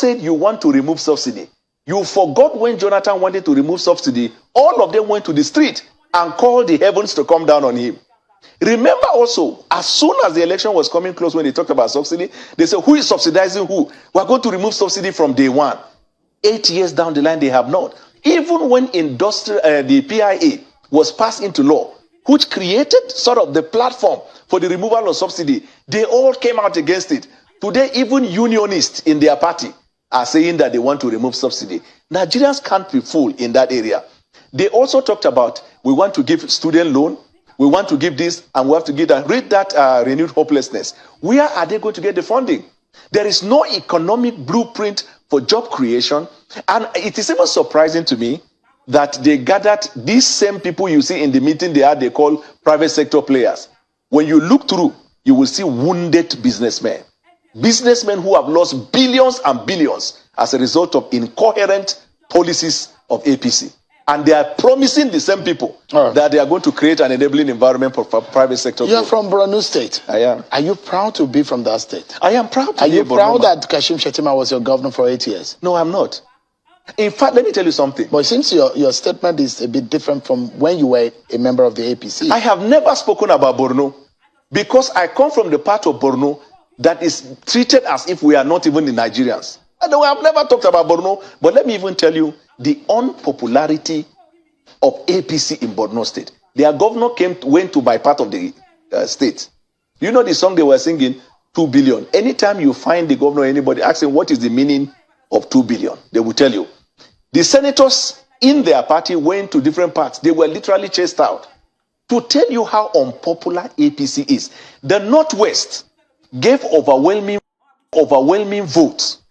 said you want to remove subsidy. You forgot when Jonathan wanted to remove subsidy, all of them went to the street and called the heavens to come down on him. Remember also, as soon as the election was coming close, when they talked about subsidy, they said, who is subsidizing who? We're going to remove subsidy from day one. 8 years down the line, they have not. Even when the PIA was passed into law, which created sort of the platform for the removal of subsidy, they all came out against it. Today, even unionists in their party are saying that they want to remove subsidy. Nigerians can't be fooled in that area. They also talked about, we want to give student loan, we want to give this, and we have to give that. Read that renewed hopelessness. Where are they going to get the funding? There is no economic blueprint for job creation. And it is even surprising to me that they gathered these same people you see in the meeting they call private sector players. When you look through, you will see wounded businessmen. Businessmen who have lost billions and billions as a result of incoherent policies of APC. And they are promising the same people that they are going to create an enabling environment for private sector. You're from Borno State. I am. Are you proud to be from that state? I am proud to Are be you a Borno proud man. that Kashim Shettima was your governor for 8 years? No, I'm not. In fact, let me tell you something. But since your statement is a bit different from when you were a member of the APC. I have never spoken about Borno because I come from the part of Borno that is treated as if we are not even the Nigerians. And I have never talked about Borno, but let me even tell you the unpopularity of APC in Borno State. Their governor went to my part of the state. You know the song they were singing, 2 billion. Anytime you find the governor or anybody, ask him what is the meaning of 2 billion, they will tell you. The senators in their party went to different parts. They were literally chased out. To tell you how unpopular APC is, the Northwest gave overwhelming votes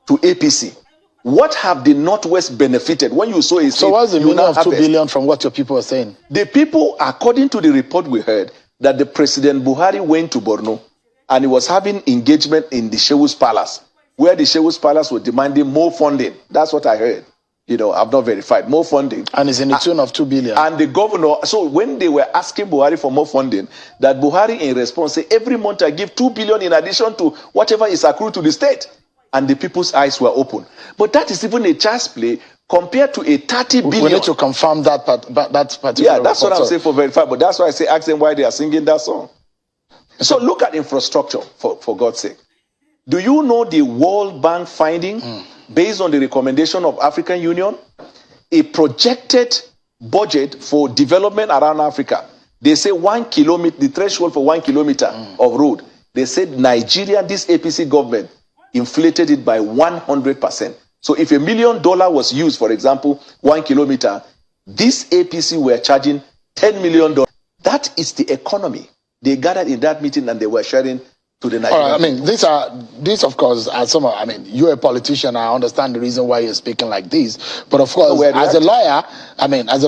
to APC. What have the Northwest benefited? When you saw it, so what's the meaning of 2 billion from what your people are saying? The people, according to the report we heard, that the President Buhari went to Borno and he was having engagement in the Shewu's Palace, where the Shewu's Palace was demanding more funding. That's what I heard. You know, I've not verified. More funding. And it's in the tune of 2 billion. And the governor, so when they were asking Buhari for more funding, that Buhari in response said, every month I give 2 billion in addition to whatever is accrued to the state. And the people's eyes were open. But that is even a child's play compared to a 30 billion. We need to confirm that particular Yeah, that's what I'm saying for verified. But that's why I say, ask them why they are singing that song. So look at infrastructure, for God's sake. Do you know the World Bank finding, based on the recommendation of African Union, a projected budget for development around Africa? They say 1 kilometer, the threshold for 1 kilometer of road. They said Nigeria, this APC government, inflated it by 100%. So if $1 million was used, for example, 1 kilometer, this APC were charging $10 million. That is the economy. They gathered in that meeting and they were sharing to the Nigerian. I mean, these of course are some. I mean, you're a politician. I understand the reason why you're speaking like this. But of course, as a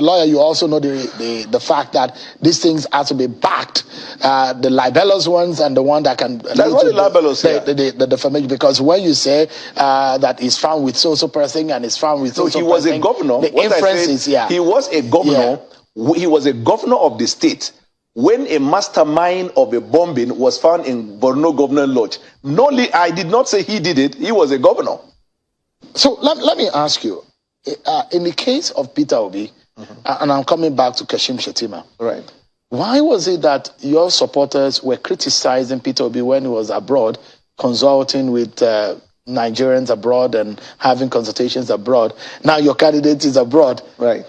lawyer, you also know the fact that these things have to be backed. The libelous ones and the one that can. That's what the libelous. The defamation. Because when you say that he's found with so person and he's found with he was a governor. The inference is he was a governor. Yeah. He was a governor of the state. When a mastermind of a bombing was found in Borno Governor Lodge, I did not say he did it. He was a governor. So let me ask you, in the case of Peter Obi, and I'm coming back to Kashim Shettima, right? Why was it that your supporters were criticizing Peter Obi when he was abroad, consulting with Nigerians abroad and having consultations abroad? Now your candidate is abroad, right?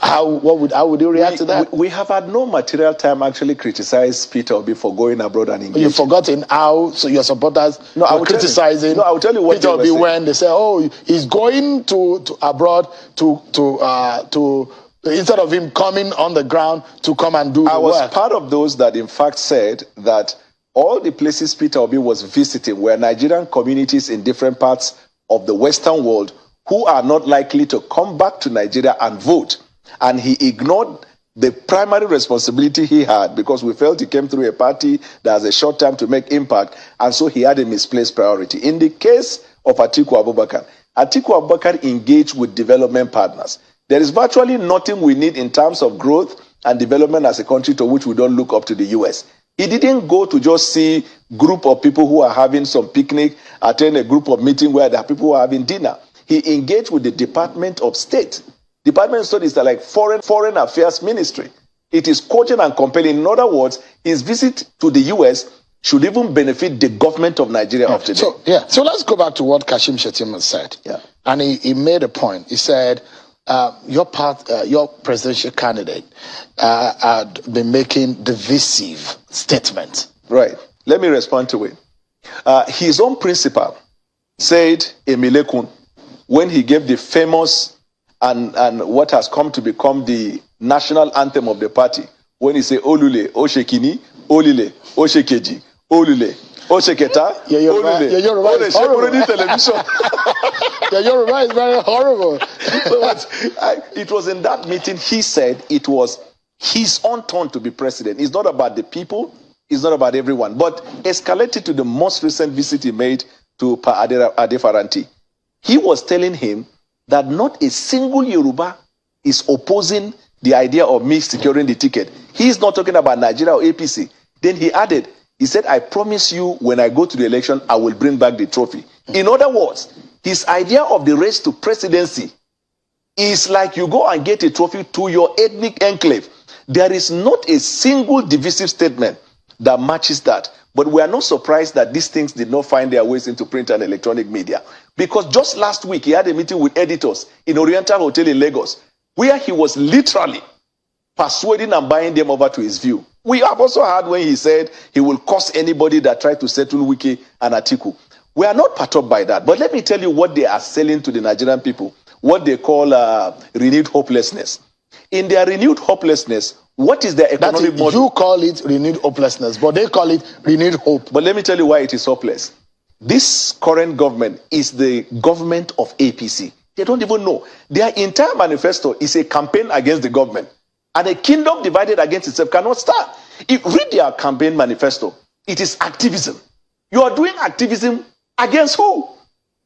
How would you react to that? We have had no material time actually criticize Peter Obi for going abroad and engaging. You've forgotten how your supporters were criticizing I will tell you what Peter Obi when they say, "Oh, he's going to abroad to instead of him coming on the ground to come and do the work." I was part of those that in fact said that all the places Peter Obi was visiting were Nigerian communities in different parts of the Western world who are not likely to come back to Nigeria and vote. And he ignored the primary responsibility he had because we felt he came through a party that has a short time to make impact, and so he had a misplaced priority. In the case of Atiku Abubakar engaged with development partners. There is virtually nothing we need in terms of growth and development as a country to which we don't look up to the US. He didn't go to just see group of people who are having some picnic, attend a group of meeting where there are people who are having dinner. He engaged with the Department of State. Department of State is like foreign affairs ministry. It is cogent and compelling. In other words, his visit to the U.S. should even benefit the government of Nigeria of today. So let's go back to what Kashim Shettima said. Yeah. And he made a point. He said, your presidential candidate had been making divisive statements. Right. Let me respond to it. His own principal said, Emilekun, when he gave the famous and what has come to become the national anthem of the party, when he said, Olule, Oshekini, Olile, Oshekeji, Olule, Osheketa, Olule, Olule, television. Your Yoruba is very horrible. It was in that meeting he said it was his own turn to be president. It's not about the people, it's not about everyone. But escalated to the most recent visit he made to Pa Adefaranti. He was telling him that not a single Yoruba is opposing the idea of me securing the ticket. He's not talking about Nigeria or APC. Then he added, he said, I promise you when I go to the election, I will bring back the trophy. In other words, his idea of the race to presidency is like you go and get a trophy to your ethnic enclave. There is not a single divisive statement that matches that. But we are not surprised that these things did not find their ways into print and electronic media. Because just last week, he had a meeting with editors in Oriental Hotel in Lagos, where he was literally persuading and buying them over to his view. We have also heard when he said he will curse anybody that tried to settle Wike and Atiku. We are not perturbed by that. But let me tell you what they are selling to the Nigerian people, what they call renewed hopelessness. In their renewed hopelessness, what is their economic model? You call it renewed hopelessness, but they call it renewed hope. But let me tell you why it is hopeless. This current government is the government of APC. They don't even know. Their entire manifesto is a campaign against the government. And a kingdom divided against itself cannot stand. Read their campaign manifesto. It is activism. You are doing activism against who?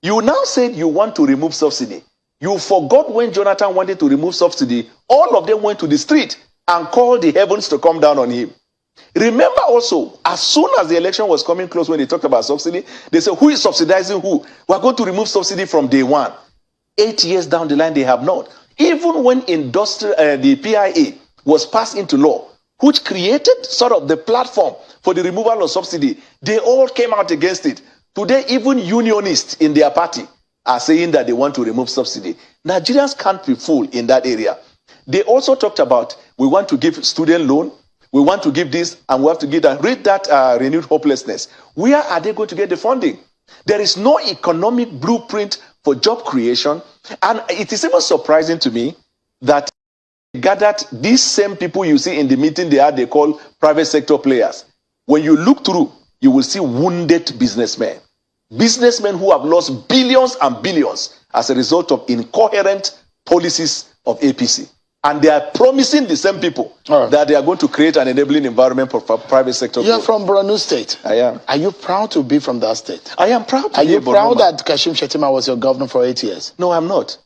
You now said you want to remove subsidy. You forgot when Jonathan wanted to remove subsidy, all of them went to the street and called the heavens to come down on him. Remember also, as soon as the election was coming close, when they talked about subsidy, they said, who is subsidizing who? We are going to remove subsidy from day one. 8 years down the line, they have not. Even when the PIA was passed into law, which created sort of the platform for the removal of subsidy, they all came out against it. Today, even unionists in their party are saying that they want to remove subsidy. Nigerians can't be fooled in that area. They also talked about, we want to give student loan, we want to give this, and we have to give that. Read that renewed hopelessness. Where are they going to get the funding? There is no economic blueprint for job creation. And it is even surprising to me that gathered these same people you see in the meeting they call private sector players. When you look through, you will see wounded businessmen. Businessmen who have lost billions and billions as a result of incoherent policies of APC. And they are promising the same people that they are going to create an enabling environment for private sector. You're from Borno State. I am. Are you proud to be from that state? I am proud to Are be you a Borno proud man. that Kashim Shettima was your governor for 8 years? No, I'm not.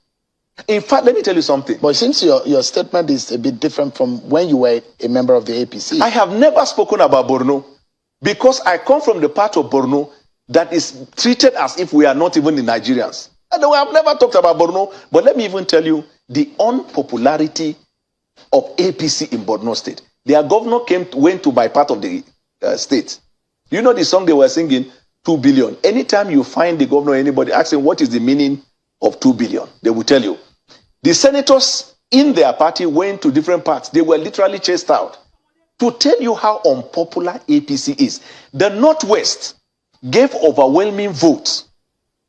In fact, let me tell you something. But since your statement is a bit different from when you were a member of the APC. I have never spoken about Borno because I come from the part of Borno that is treated as if we are not even the Nigerians. And I have never talked about Borno, but let me even tell you the unpopularity of APC in Borno State. Their governor went to my part of the state. You know the song they were singing, 2 billion. Anytime you find the governor or anybody asking what is the meaning of 2 billion, they will tell you. The senators in their party went to different parts. They were literally chased out. To tell you how unpopular APC is, the Northwest gave overwhelming votes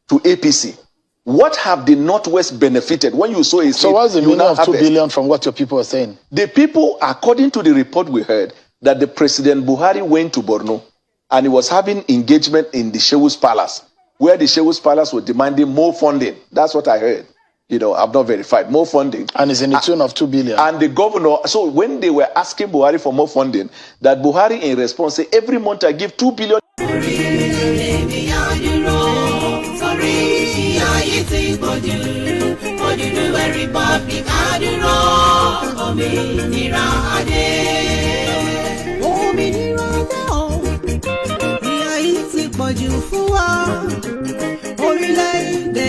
to APC. What have the Northwest benefited when you saw a So what's the meaning of 2 billion from what your people are saying? The people, according to the report we heard, that the President Buhari went to Borno and he was having engagement in the Shewu's Palace, where the Shewu's Palace was demanding more funding. That's what I heard. You know, I've not verified. More funding. And it's in the tune of 2 billion. And the governor, so when they were asking Buhari for more funding, that Buhari in response said, every month I give 2 billion. Ominira pọ̀jù fún wa orílẹ̀-èdè.